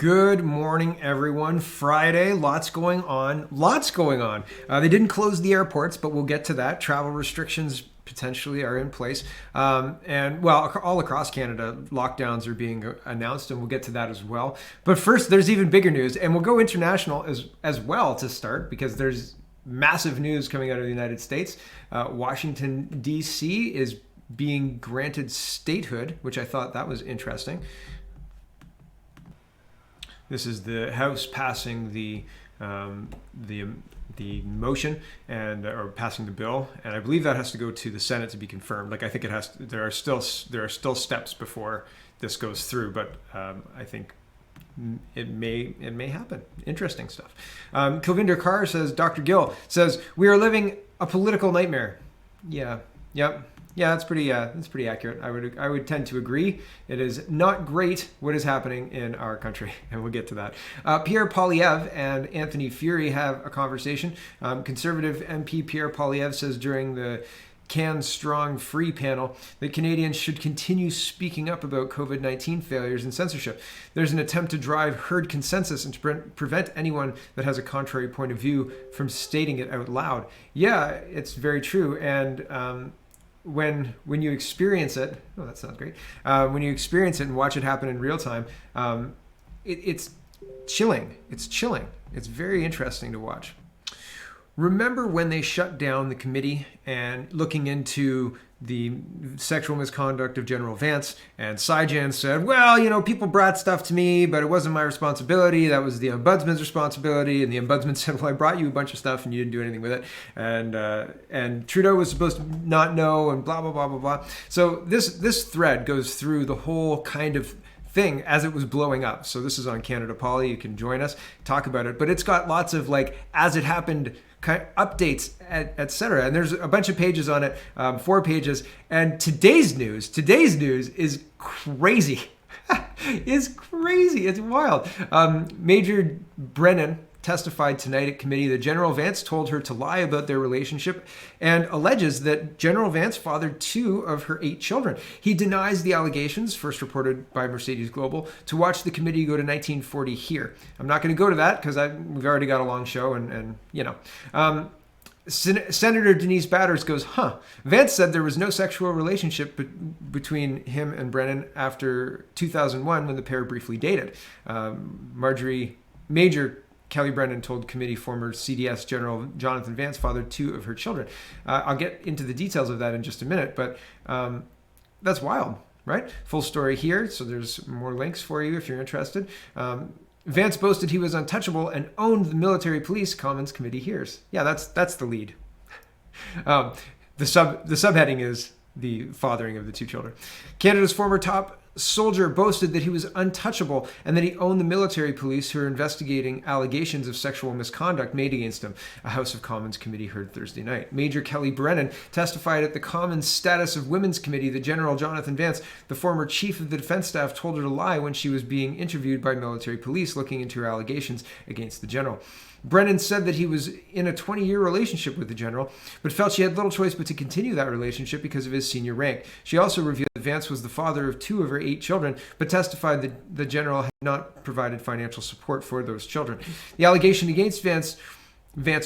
Good morning, everyone. Friday, lots going on. Lots going on. They didn't close the airports, but we'll get to that. Travel restrictions potentially are in place. And well, all across Canada, lockdowns are being announced, and we'll get to that as well. But first, there's even bigger news, and we'll go international as well to start, because there's massive news coming out of the United States. Washington, D.C. is being granted statehood, which I thought that was interesting. This is the House passing the motion and or passing the bill, and I believe that has to go to the Senate to be confirmed. Like I think it has. There are still steps before this goes through, but I think it may happen. Interesting stuff. Kilvinder Carr says, Dr. Gill says, we are living a political nightmare. Yeah. Yep. Yeah, that's pretty accurate. I would tend to agree. It is not great what is happening in our country, and we'll get to that. Pierre Poilievre and Anthony Furey have a conversation. Conservative MP Pierre Poilievre says during the Can Strong Free panel that Canadians should continue speaking up about COVID-19 failures and censorship. There's an attempt to drive herd consensus and to prevent anyone that has a contrary point of view from stating it out loud. Yeah, it's very true. And when you experience it, oh, that sounds great. When you experience it and watch it happen in real time, it's chilling. It's chilling. It's very interesting to watch. Remember when they shut down the committee and looking into the sexual misconduct of General Vance, and Saijan said, well, people brought stuff to me, but it wasn't my responsibility. That was the ombudsman's responsibility. And the ombudsman said, well, I brought you a bunch of stuff and you didn't do anything with it. And Trudeau was supposed to not know, and blah, blah, blah, blah, blah. So this thread goes through the whole kind of thing as it was blowing up. So this is on Canada Poly. You can join us, talk about it. But it's got lots of as it happened kind of updates, etc. And there's a bunch of pages on it, 4 pages. And today's news is crazy. It's crazy. It's wild. Major Brennan testified tonight at committee that General Vance told her to lie about their relationship and alleges that General Vance fathered 2 of her 8 children. He denies the allegations, first reported by Mercedes Global. To watch the committee go to 1940 here. I'm not going to go to that because we've already got a long show and Senator Denise Batters goes, Vance said there was no sexual relationship between him and Brennan after 2001 when the pair briefly dated. Major Kelly Brennan told committee former CDS General Jonathan Vance fathered 2 of her children. I'll get into the details of that in just a minute, but that's wild, right? Full story here, so there's more links for you if you're interested. Vance boasted he was untouchable and owned the military police, Commons Committee hears. Yeah, that's the lead. The subheading is the fathering of the 2 children. Canada's former top soldier boasted that he was untouchable and that he owned the military police who are investigating allegations of sexual misconduct made against him, a House of Commons committee heard Thursday night. Major Kelly Brennan testified at the Commons Status of Women's Committee that General Jonathan Vance, the former chief of the defense staff, told her to lie when she was being interviewed by military police looking into her allegations against the general. Brennan said that he was in a 20-year relationship with the general, but felt she had little choice but to continue that relationship because of his senior rank. She also revealed that Vance was the father of 2 of her 8 children, but testified that the general had not provided financial support for those children. The allegation against Vance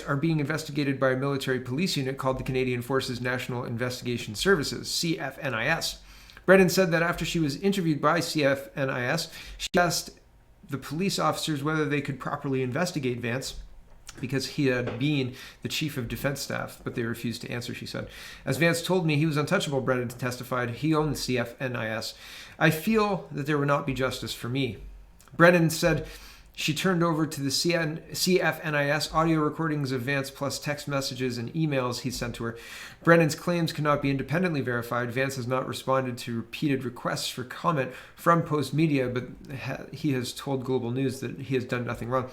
are being investigated by a military police unit called the Canadian Forces National Investigation Services, CFNIS. Brennan said that after she was interviewed by CFNIS, she asked the police officers whether they could properly investigate Vance because he had been the chief of defense staff, but they refused to answer, she said. As Vance told me, he was untouchable, Brennan testified. He owned the CFNIS. I feel that there will not be justice for me. Brennan said she turned over to the CFNIS audio recordings of Vance plus text messages and emails he sent to her. Brennan's claims cannot be independently verified. Vance has not responded to repeated requests for comment from Post Media, but he has told Global News that he has done nothing wrong.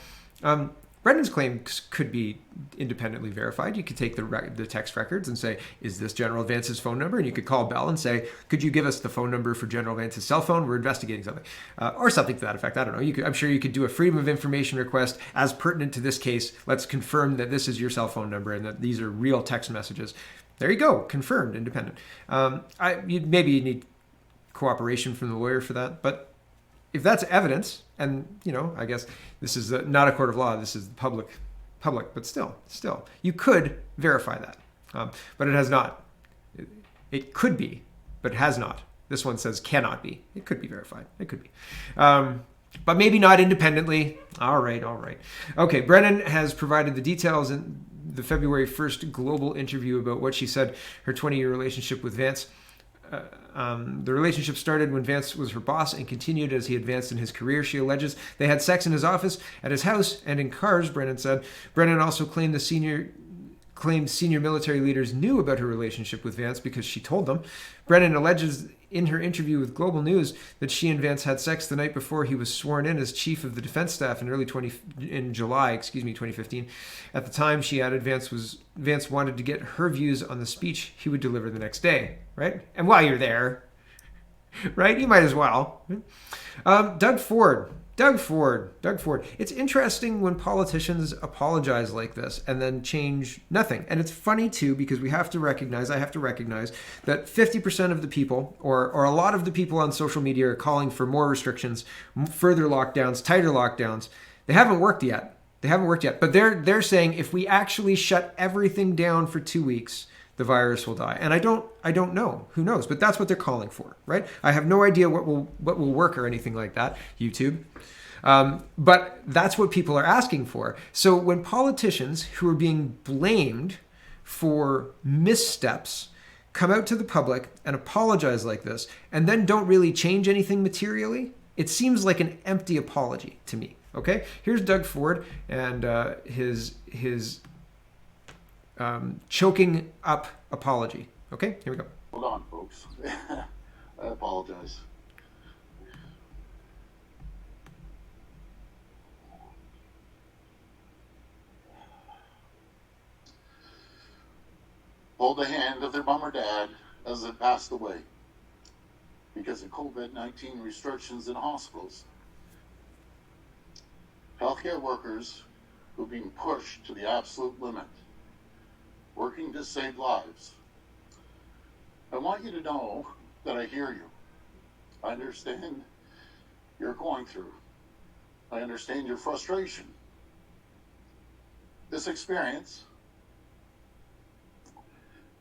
Brendan's claims could be independently verified. You could take the text records and say, is this General Vance's phone number? And you could call Bell and say, could you give us the phone number for General Vance's cell phone? We're investigating something. Or something to that effect. I don't know. I'm sure you could do a freedom of information request as pertinent to this case. Let's confirm that this is your cell phone number and that these are real text messages. There you go. Confirmed, independent. Maybe you need cooperation from the lawyer for that, but if that's evidence, and I guess this is not a court of law, this is public, but still, you could verify that, but it has not. It could be, but it has not. This one says cannot be. It could be verified. It could be. But maybe not independently. All right. Okay, Brennan has provided the details in the February 1st global interview about what she said her 20-year relationship with Vance. The relationship started when Vance was her boss and continued as he advanced in his career. She alleges they had sex in his office, at his house, and in cars, Brennan said. Brennan also claimed senior military leaders knew about her relationship with Vance because she told them. Brennan alleges in her interview with Global News that she and Vance had sex the night before he was sworn in as chief of the defense staff in July 2015. At the time, she added Vance wanted to get her views on the speech he would deliver the next day, right? And while you're there, right, you might as well. Doug Ford. It's interesting when politicians apologize like this and then change nothing. And it's funny too, because I have to recognize that 50% of the people, or a lot of the people on social media, are calling for more restrictions, further lockdowns, tighter lockdowns. They haven't worked yet. But they're saying if we actually shut everything down for 2 weeks, the virus will die. And I don't know. Who knows? But that's what they're calling for, right? I have no idea what will work or anything like that, YouTube. But that's what people are asking for. So when politicians who are being blamed for missteps come out to the public and apologize like this, and then don't really change anything materially, it seems like an empty apology to me. Okay? Here's Doug Ford and his choking up apology. Okay, here we go. Hold on, folks. I apologize. Hold the hand of their mom or dad as they passed away because of COVID-19 restrictions in hospitals. Healthcare workers who are being pushed to the absolute limit, working to save lives. I want you to know that I hear you. I understand you're going through. I understand your frustration. This experience,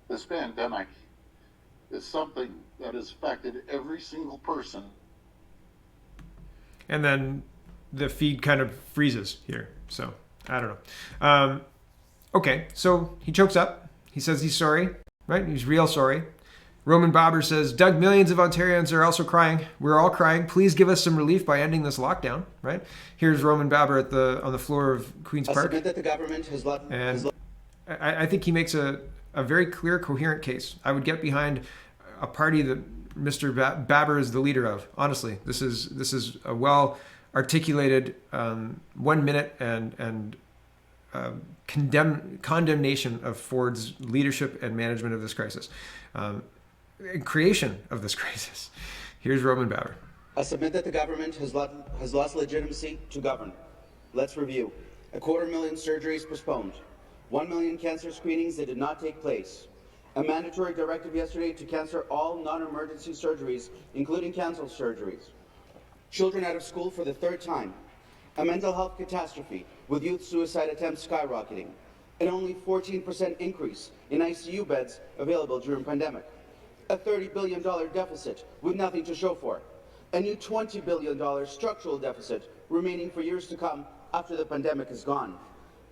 this pandemic, is something that has affected every single person. And then the feed kind of freezes here. So, I don't know. Okay, so he chokes up. He says he's sorry, right? He's real sorry. Roman Bobber says, Doug, millions of Ontarians are also crying. We're all crying. Please give us some relief by ending this lockdown, right? Here's Roman Bobber on the floor of Queen's Park. Submit that the government has let... And I think he makes a very clear, coherent case. I would get behind a party that Mr. Babber is the leader of. Honestly, this is a well articulated 1 minute and condemnation of Ford's leadership and management of this crisis, creation of this crisis. Here's Roman Bauer. I submit that the government has lost legitimacy to govern. Let's review. 250,000 surgeries postponed. 1 million cancer screenings that did not take place. A mandatory directive yesterday to cancel all non-emergency surgeries, including canceled surgeries. Children out of school for the third time. A mental health catastrophe with youth suicide attempts skyrocketing. An only 14% increase in ICU beds available during pandemic. A $30 billion deficit with nothing to show for. A new $20 billion structural deficit remaining for years to come after the pandemic is gone.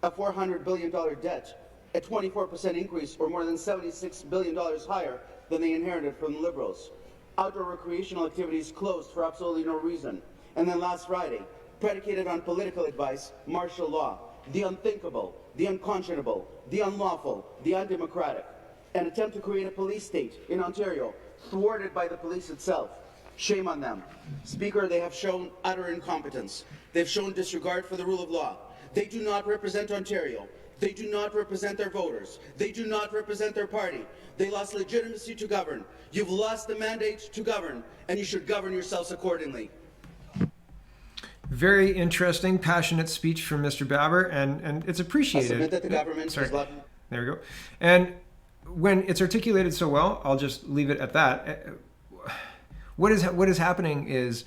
A $400 billion debt, a 24% increase or more than $76 billion higher than they inherited from the Liberals. Outdoor recreational activities closed for absolutely no reason. And then last Friday, predicated on political advice, martial law, the unthinkable, the unconscionable, the unlawful, the undemocratic. An attempt to create a police state in Ontario, thwarted by the police itself. Shame on them. Speaker, they have shown utter incompetence. They've shown disregard for the rule of law. They do not represent Ontario. They do not represent their voters. They do not represent their party. They lost legitimacy to govern. You've lost the mandate to govern, and you should govern yourselves accordingly. Very interesting, passionate speech from Mr. Babber, and it's appreciated. I submit that the government has left. There we go. And when it's articulated so well, I'll just leave it at that. What is happening is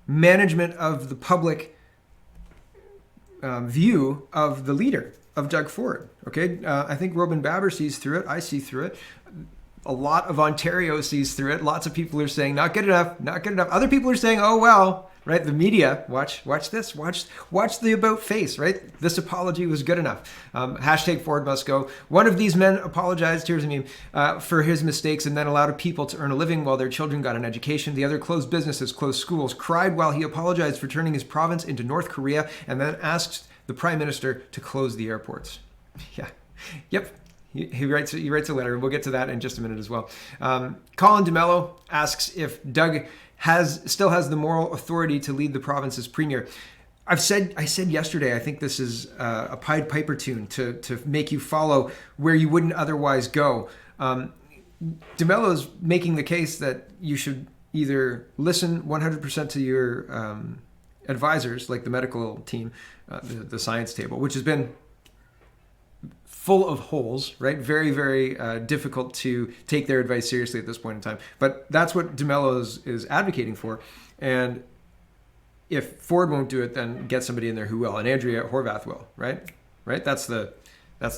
management of the public view of the leader, of Doug Ford. Okay, I think Robin Baber sees through it. I see through it. A lot of Ontario sees through it. Lots of people are saying, not good enough, not good enough. Other people are saying, oh, well, right? The media, watch this, watch the about face, right? This apology was good enough. Hashtag Ford must go. One of these men apologized, here's a meme, for his mistakes and then allowed people to earn a living while their children got an education. The other closed businesses, closed schools, cried while he apologized for turning his province into North Korea and then asked the Prime Minister to close the airports. Yeah, yep. He writes a letter. We'll get to that in just a minute as well. Colin DeMello asks if Doug still has the moral authority to lead the province as premier. I said yesterday, I think this is a Pied Piper tune to make you follow where you wouldn't otherwise go. DeMello's making the case that you should either listen 100% to your advisors, like the medical team, the science table, which has been full of holes, right? Very, very difficult to take their advice seriously at this point in time. But that's what DeMello is advocating for. And if Ford won't do it, then get somebody in there who will. And Andrea Horvath will, right? Right? That's the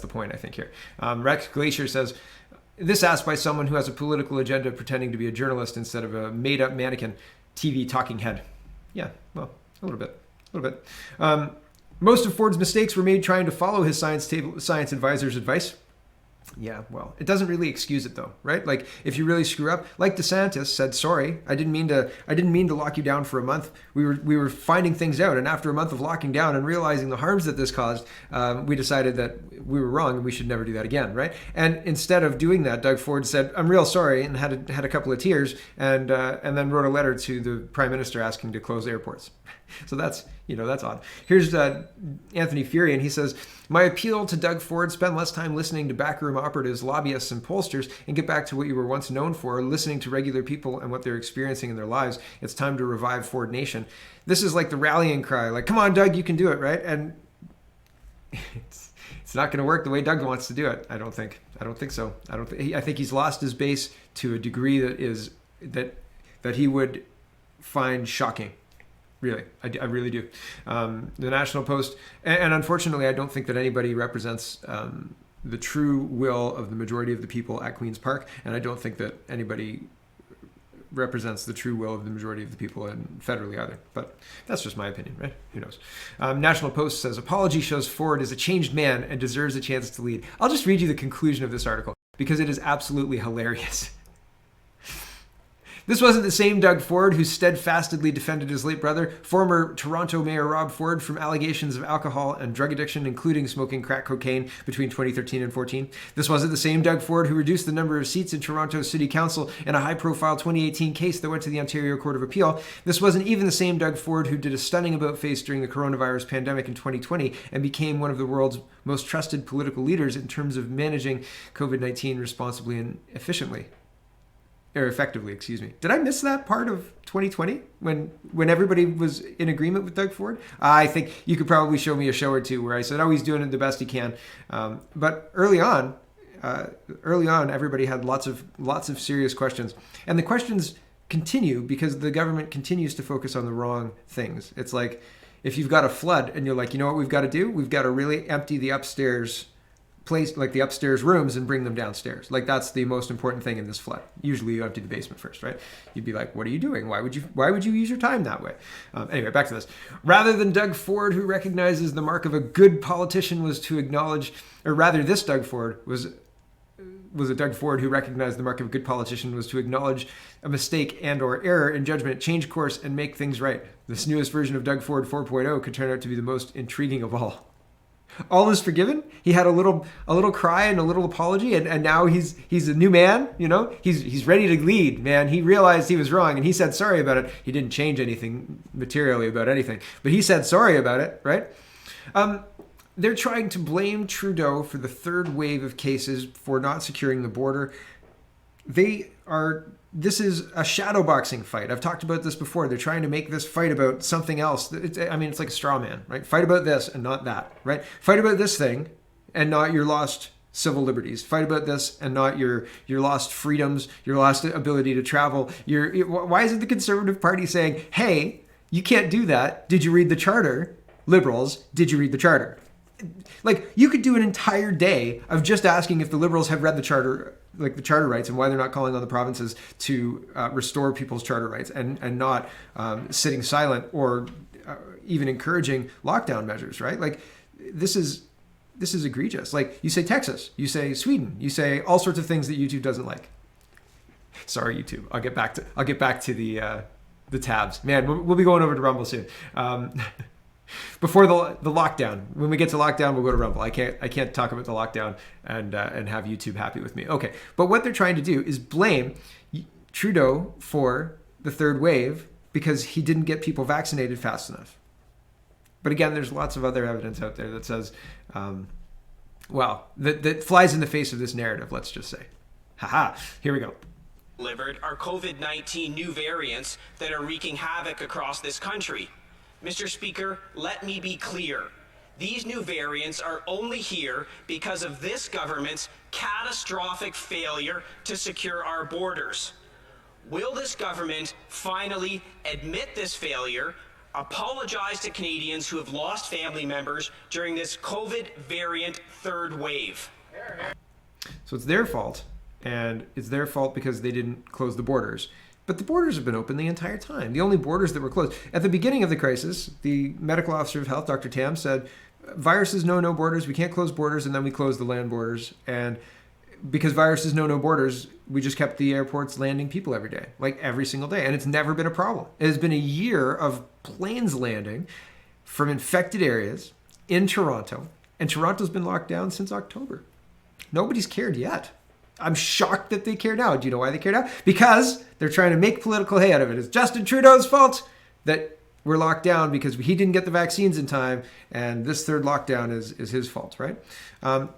point, I think, here. Rex Glacier says, this asked by someone who has a political agenda pretending to be a journalist instead of a made-up mannequin TV talking head. Yeah, well, a little bit. Most of Ford's mistakes were made trying to follow his science advisor's advice. Yeah, well, it doesn't really excuse it though, right? Like if you really screw up, like DeSantis said, sorry, I didn't mean to lock you down for a month. We were finding things out, and after a month of locking down and realizing the harms that this caused, we decided that we were wrong and we should never do that again, right? And instead of doing that, Doug Ford said, "I'm real sorry," and had a couple of tears, and then wrote a letter to the Prime Minister asking to close airports. So that's odd. Here's Anthony Fury, and he says, my appeal to Doug Ford: spend less time listening to backroom operatives, lobbyists, and pollsters, and get back to what you were once known for, listening to regular people and what they're experiencing in their lives. It's time to revive Ford Nation. This is like the rallying cry, like, come on, Doug, you can do it, right? And it's not going to work the way Doug wants to do it, I don't think so. I think he's lost his base to a degree that he would find shocking. Really, I really do. The National Post, and unfortunately, I don't think that anybody represents the true will of the majority of the people at Queen's Park, and I don't think that anybody represents the true will of the majority of the people federally either. But that's just my opinion, right? Who knows? National Post says, apology shows Ford is a changed man and deserves a chance to lead. I'll just read you the conclusion of this article because it is absolutely hilarious. This wasn't the same Doug Ford who steadfastly defended his late brother, former Toronto Mayor Rob Ford, from allegations of alcohol and drug addiction, including smoking crack cocaine between 2013 and 14. This wasn't the same Doug Ford who reduced the number of seats in Toronto City Council in a high-profile 2018 case that went to the Ontario Court of Appeal. This wasn't even the same Doug Ford who did a stunning about-face during the coronavirus pandemic in 2020 and became one of the world's most trusted political leaders in terms of managing COVID-19 responsibly and effectively. Did I miss that part of 2020 when everybody was in agreement with Doug Ford? I think you could probably show me a show or two where I said, oh, he's doing it the best he can. But early on, everybody had lots of serious questions. And the questions continue because the government continues to focus on the wrong things. It's like if you've got a flood and you're like, you know what we've got to do? We've got to really empty the upstairs place, like the upstairs rooms, and bring them downstairs. Like that's the most important thing in this flood. Usually you empty the basement first, right? You'd be like, what are you doing? Why would you use your time that way? Anyway, back to this. Rather than Doug Ford, who recognizes the mark of a good politician was to acknowledge, or rather this Doug Ford was a Doug Ford who recognized the mark of a good politician was to acknowledge a mistake and or error in judgment, change course, and make things right. This newest version of Doug Ford 4.0 could turn out to be the most intriguing of all. All is forgiven. He had a little cry and a little apology, and now he's a new man. You know, he's ready to lead. Man, he realized he was wrong, and he said sorry about it. He didn't change anything materially about anything, but he said sorry about it, right? They're trying to blame Trudeau for the third wave of cases for not securing the border. This is a shadowboxing fight. I've talked about this before. They're trying to make this fight about something else. It's like a straw man, right? Fight about this and not that, right? Fight about this thing and not your lost civil liberties. Fight about this and not your lost freedoms, your lost ability to travel. Why is it the Conservative Party saying, hey, You can't do that. Did you read the charter? Liberals, did you read the charter? Like, you could do an entire day of just asking if the Liberals have read the charter, like the charter rights, and why they're not calling on the provinces to restore people's charter rights and not sitting silent or even encouraging lockdown measures, right? Like, this is egregious. Like, you say Texas, you say Sweden, you say all sorts of things that YouTube doesn't like. Sorry, YouTube. I'll get back to the tabs. Man, we'll be going over to Rumble soon. Before the lockdown, when we get to lockdown, we'll go to Rumble. I can't talk about the lockdown and have YouTube happy with me. Okay, but what they're trying to do is blame Trudeau for the third wave because he didn't get people vaccinated fast enough. But again, there's lots of other evidence out there that says, that flies in the face of this narrative. Let's just say, haha. Here we go. Delivered are COVID-19 new variants that are wreaking havoc across this country. Mr. Speaker, let me be clear. These new variants are only here because of this government's catastrophic failure to secure our borders. Will this government finally admit this failure, apologize to Canadians who have lost family members during this COVID variant third wave? So it's their fault, and it's their fault because they didn't close the borders. But the borders have been open the entire time. The only borders that were closed. At the beginning of the crisis, the medical officer of health, Dr. Tam, said, viruses know no borders, we can't close borders, and then we closed the land borders. And because viruses know no borders, we just kept the airports landing people every day, like every single day. And it's never been a problem. It has been a year of planes landing from infected areas in Toronto. And Toronto's been locked down since October. Nobody's cared yet. I'm shocked that they care now. Do you know why they care now? Because they're trying to make political hay out of it. It's Justin Trudeau's fault that we're locked down because he didn't get the vaccines in time, and this third lockdown is his fault, right? I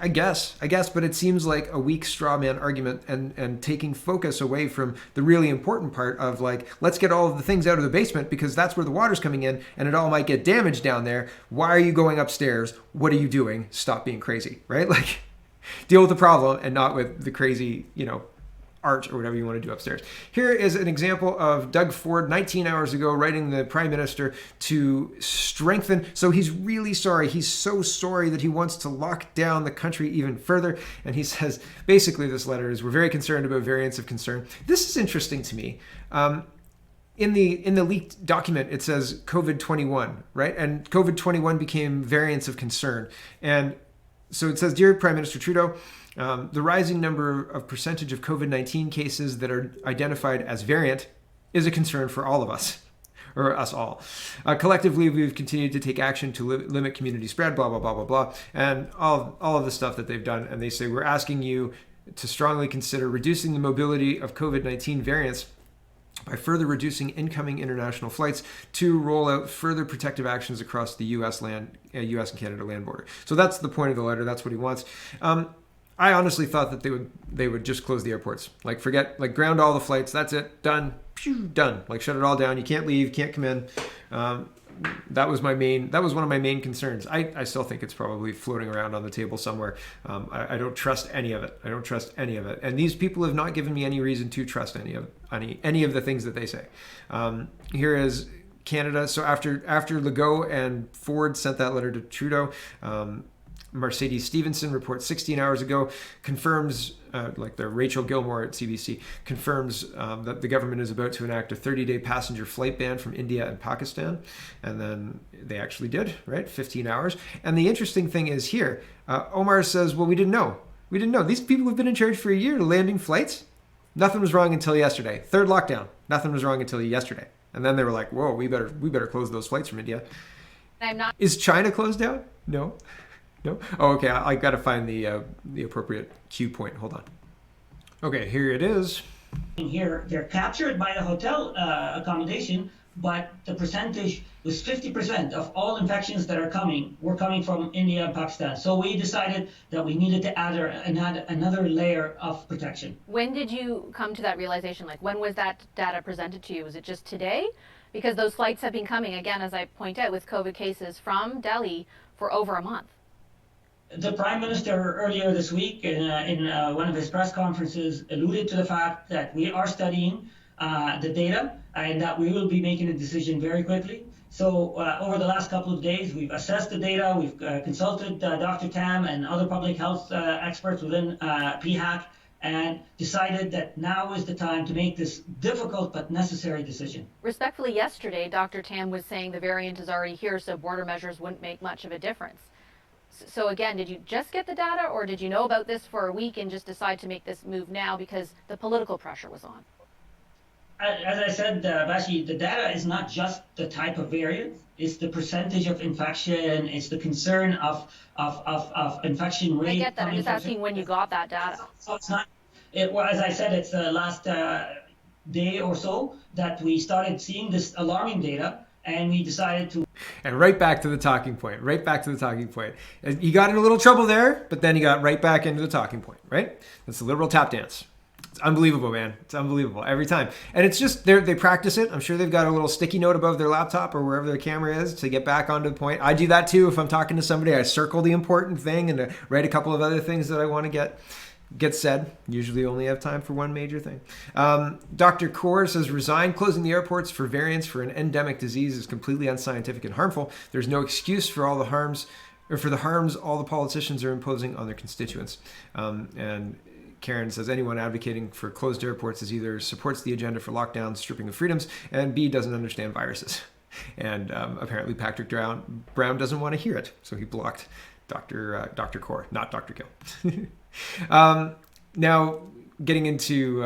guess, but it seems like a weak straw man argument and taking focus away from the really important part of, like, let's get all of the things out of the basement because that's where the water's coming in and it all might get damaged down there. Why are you going upstairs? What are you doing? Stop being crazy, right? Like, deal with the problem and not with the crazy, art or whatever you want to do upstairs. Here is an example of Doug Ford 19 hours ago writing the Prime Minister to strengthen. So he's really sorry. He's so sorry that he wants to lock down the country even further. And he says, basically this letter is, we're very concerned about variants of concern. This is interesting to me. In the leaked document, it says COVID-21, right? And COVID-21 became variants of concern. And so it says, Dear Prime Minister Trudeau, the rising number of percentage of COVID-19 cases that are identified as variant is a concern for all of us, or us all. Collectively, we've continued to take action to limit community spread, blah, blah, blah, blah, blah, and all of the stuff that they've done. And they say, we're asking you to strongly consider reducing the mobility of COVID-19 variants by further reducing incoming international flights to roll out further protective actions across the U.S. and Canada land border. So that's the point of the letter. That's what he wants. I honestly thought that they would just close the airports. Like, forget, like, ground all the flights. That's it. Done. Pew, done. Like, shut it all down. You can't leave. Can't come in. That was one of my main concerns. I still think it's probably floating around on the table somewhere. I don't trust any of it. And these people have not given me any reason to trust any of the things that they say. Here is Canada. So after Legault and Ford sent that letter to Trudeau, Mercedes Stevenson reports 16 hours ago, confirms, like the Rachel Gilmore at CBC, confirms that the government is about to enact a 30-day passenger flight ban from India and Pakistan. And then they actually did, right? 15 hours. And the interesting thing is here, Omar says, well, we didn't know. These people have been in charge for a year, landing flights. Nothing was wrong until yesterday. Third lockdown. Nothing was wrong until yesterday. And then they were like, whoa, we better close those flights from India. Is China closed down? No. Oh, okay. I got to find the appropriate cue point. Hold on. Okay, here it is. Here, they're captured by the hotel accommodation, but the percentage was 50% of all infections that are coming were coming from India and Pakistan. So we decided that we needed to add another layer of protection. When did you come to that realization? Like, when was that data presented to you? Was it just today? Because those flights have been coming, again, as I point out, with COVID cases from Delhi for over a month. The Prime Minister earlier this week in one of his press conferences alluded to the fact that we are studying the data, and that we will be making a decision very quickly. So over the last couple of days, we've assessed the data, we've consulted Dr. Tam and other public health experts within PHAC, and decided that now is the time to make this difficult but necessary decision. Respectfully, yesterday, Dr. Tam was saying the variant is already here, so border measures wouldn't make much of a difference. So again, did you just get the data, or did you know about this for a week and just decide to make this move now because the political pressure was on? As I said, Bashi, the data is not just the type of variant, it's the percentage of infection, it's the concern of infection rate. I get that. I'm just asking when you got that data. So it's not, as I said, it's the last day or so that we started seeing this alarming data, and we decided to. And right back to the talking point, You got in a little trouble there, but then you got right back into the talking point, right? That's the liberal tap dance. It's unbelievable, man. It's unbelievable every time. And it's just, they practice it. I'm sure they've got a little sticky note above their laptop or wherever their camera is to get back onto the point. I do that too. If I'm talking to somebody, I circle the important thing and write a couple of other things that I want to get said. Usually only have time for one major thing. Dr. Kaur says, resign. Closing the airports for variants for an endemic disease is completely unscientific and harmful. There's no excuse for all the harms all the politicians are imposing on their constituents. And Karen says anyone advocating for closed airports is either supports the agenda for lockdowns, stripping of freedoms, and B, doesn't understand viruses. And apparently Patrick Brown doesn't want to hear it, so he blocked Dr. Kaur, not Dr. Gill. Now, getting into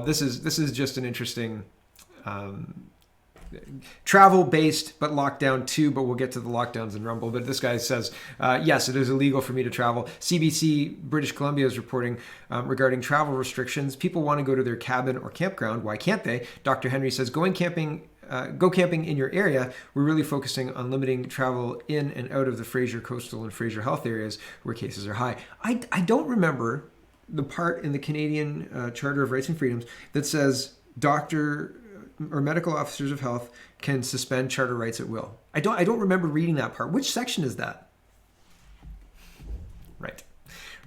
this is just an interesting travel-based, but lockdown too, but we'll get to the lockdowns in Rumble. But this guy says, yes, it is illegal for me to travel. CBC British Columbia is reporting regarding travel restrictions. People want to go to their cabin or campground. Why can't they? Dr. Henry says, go camping in your area. We're really focusing on limiting travel in and out of the Fraser Coastal and Fraser Health areas where cases are high. I don't remember the part in the Canadian Charter of Rights and Freedoms that says doctor or medical officers of health can suspend charter rights at will. I don't remember reading that part. Which section is that?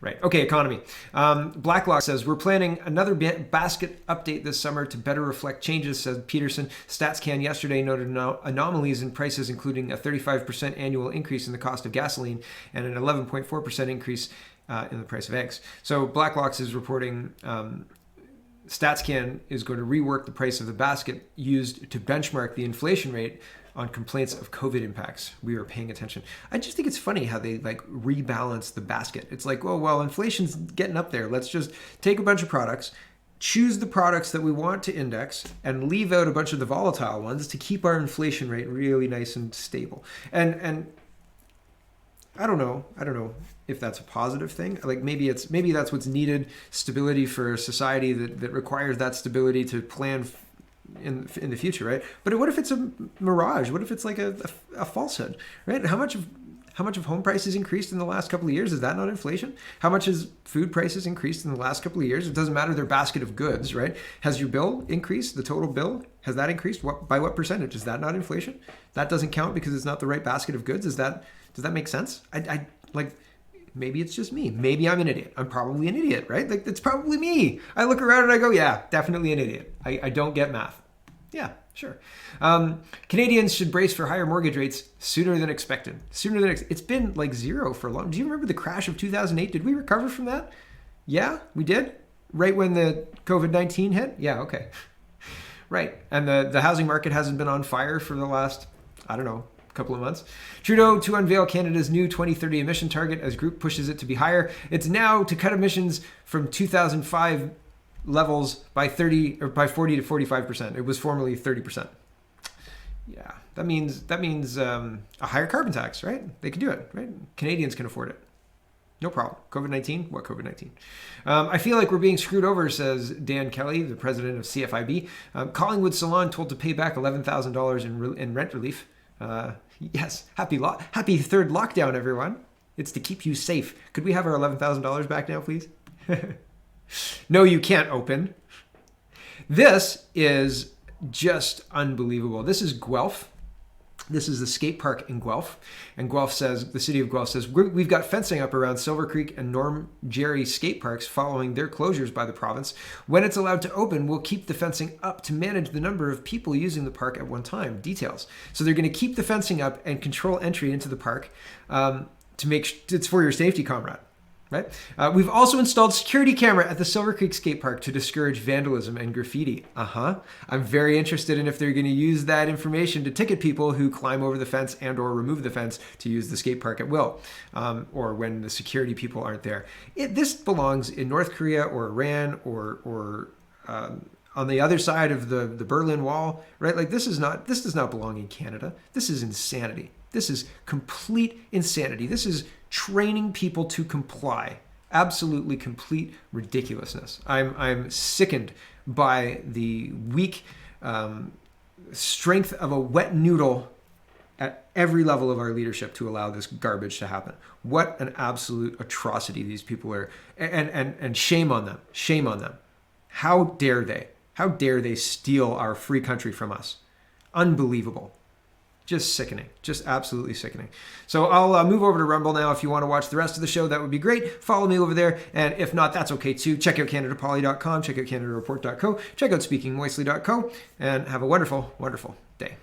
Right. Okay, economy. Blacklock says, we're planning another basket update this summer to better reflect changes, said Peterson. StatsCan yesterday noted anomalies in prices, including a 35% annual increase in the cost of gasoline and an 11.4% increase in the price of eggs. So Blacklocks is reporting StatsCan is going to rework the price of the basket used to benchmark the inflation rate on complaints of COVID impacts. We are paying attention. I just think it's funny how they rebalance the basket. It's like, oh, well, inflation's getting up there. Let's just take a bunch of products, choose the products that we want to index, and leave out a bunch of the volatile ones to keep our inflation rate really nice and stable. And I don't know if that's a positive thing. Maybe that's what's needed, stability for a society that requires that stability to plan in the future, right? But what if it's a mirage? What if it's like a falsehood, right? How much of home prices increased in the last couple of years? Is that not inflation? How much has food prices increased in the last couple of years? It doesn't matter their basket of goods, right? Has your bill increased? The total bill, has that increased? By what percentage? Is that not inflation? That doesn't count because it's not the right basket of goods. Does that make sense? Maybe it's just me. Maybe I'm an idiot. I'm probably an idiot, right? It's probably me. I look around and I go, yeah, definitely an idiot. I don't get math. Yeah, sure. Canadians should brace for higher mortgage rates sooner than expected. It's been zero for a long. Do you remember the crash of 2008? Did we recover from that? Yeah, we did. Right when the COVID-19 hit? Yeah, okay. Right. And the housing market hasn't been on fire for the last, couple of months. Trudeau to unveil Canada's new 2030 emission target as group pushes it to be higher. It's now to cut emissions from 2005 levels by 40 to 45%. It was formerly 30%. Yeah, that means a higher carbon tax, right? They can do it, right? Canadians can afford it. No problem. COVID-19? What COVID-19? I feel like we're being screwed over, says Dan Kelly, the president of CFIB. Collingwood Salon told to pay back $11,000 in rent relief. Yes, happy third lockdown, everyone. It's to keep you safe. Could we have our $11,000 back now, please? No, you can't open. This is just unbelievable. This is Guelph. This is the skate park in Guelph. And Guelph says, the city of Guelph says, we've got fencing up around Silver Creek and Norm Jerry skate parks following their closures by the province. When it's allowed to open, we'll keep the fencing up to manage the number of people using the park at one time. Details. So they're going to keep the fencing up and control entry into the park to make it's for your safety, comrade. Right? We've also installed security camera at the Silver Creek skate park to discourage vandalism and graffiti. I'm very interested in if they're going to use that information to ticket people who climb over the fence and or remove the fence to use the skate park at will, or when the security people aren't there. This belongs in North Korea or Iran or on the other side of the Berlin Wall, right? Like this does not belong in Canada. This is insanity. This is complete insanity. This is training people to comply. Absolutely complete ridiculousness. I'm sickened by the weak strength of a wet noodle at every level of our leadership to allow this garbage to happen. What an absolute atrocity these people are. And shame on them. Shame on them. How dare they? How dare they steal our free country from us? Unbelievable. Just sickening. Just absolutely sickening. So I'll move over to Rumble now. If you want to watch the rest of the show, that would be great. Follow me over there. And if not, that's okay too. Check out CanadaPoly.com. Check out CanadaReport.co. Check out SpeakingMoistly.co. And have a wonderful, wonderful day.